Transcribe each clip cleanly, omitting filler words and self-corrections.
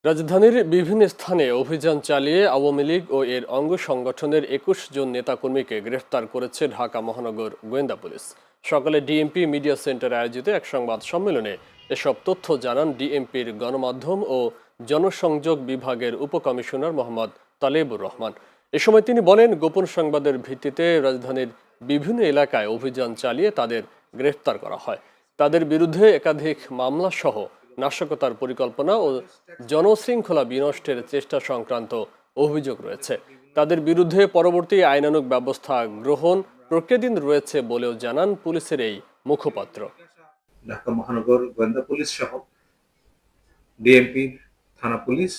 রাজধানীর বিভিন্ন স্থানে অভিযান চালিয়ে আওয়ামী লীগ ও এর অঙ্গ সংগঠনের ২১ জন নেতাকর্মীকে গ্রেফতার করেছে ঢাকা মহানগর গোয়েন্দা পুলিশ। সকালে ডিএমপি মিডিয়া সেন্টারে আয়োজিত এক সংবাদ সম্মেলনে এসব তথ্য জানান ডিএমপির গণমাধ্যম ও জনসংযোগ বিভাগের উপকমিশনার মোহাম্মদ তালেবুর রহমান। এ সময় তিনি বলেন, গোপন সংবাদের ভিত্তিতে রাজধানীর বিভিন্ন এলাকায় অভিযান চালিয়ে তাদের গ্রেফতার করা হয়। তাদের বিরুদ্ধে একাধিক মামলা সহ নাশকতার পরিকল্পনা ও জনশৃঙ্খলা বিনষ্টের চেষ্টা সংক্রান্ত অভিযোগ রয়েছে। তাদের বিরুদ্ধে পরবর্তী আইনানুগ ব্যবস্থা গ্রহণ প্রক্রিয়াধীন রয়েছে বলেও জানান পুলিশের এই মুখপাত্র। ঢাকা মহানগর গোয়েন্দা পুলিশ সহ ডিএমপি থানা পুলিশ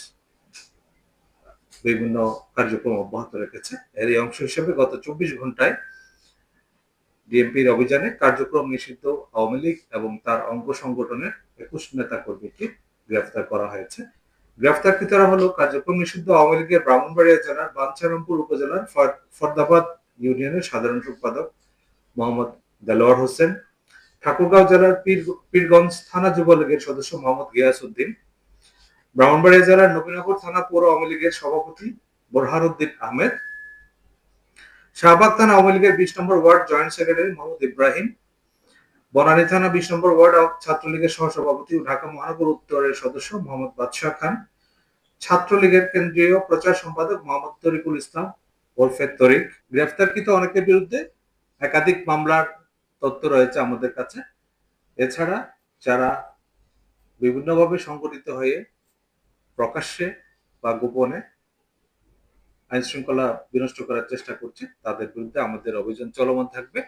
বিভিন্ন কার্যক্রম অব্যাহত রেখেছে। এরই অংশ হিসেবে গত ২৪ ঘন্টায় ডিএমপির অভিযানে কার্যক্রম নিষিদ্ধ আওয়ামী লীগ এবং তার অঙ্গ সংগঠনের ২১ নেতা কর্মীকে গ্রেফতার করা হয়েছে। গ্রেফতারকৃতরা হলো কার্যক্রম নিষিদ্ধ আওয়ামী লীগের ব্রাহ্মণবাড়িয়া জেলার বাঞ্ছারামপুর উপজেলার ফরদাবাদ ইউনিয়নের সাধারণ সম্পাদক মোহাম্মদ দেলোয়ার হোসেন, ঠাকুরগাঁও জেলার পীরগঞ্জ থানা যুবলীগের সদস্য মোহাম্মদ গিয়াস উদ্দিন, ব্রাহ্মণবাড়িয়া জেলার নবীনগর থানা পৌর আওয়ামী লীগের সভাপতি বোরহান উদ্দিন আহমেদ, শাহবাগ থানা আওয়ামী লীগের ২০ number ward joint secretary Mohammad Ibrahim, Banani থানা ২০ নম্বর ওয়ার্ড ছাত্রলীগের সহসভাপতি ও ঢাকা মহানগর উত্তরের সদস্য মোহাম্মদ বাদশাহ খান, ছাত্রলীগের কেন্দ্রীয় প্রচার সম্পাদক মোহাম্মদ তরিকুল ইসলাম ওরফে তরিক। গ্রেফতারকৃত অনেকের বিরুদ্ধে একাধিক মামলার তথ্য রয়েছে আমাদের কাছে। এছাড়া যারা বিভিন্নভাবে সংগঠিত হয়ে প্রকাশ্যে বা গোপনে আইন শৃঙ্খলা বিনষ্ট করার চেষ্টা করছে, তাদের বিরুদ্ধে আমাদের অভিযান চলমান থাকবে।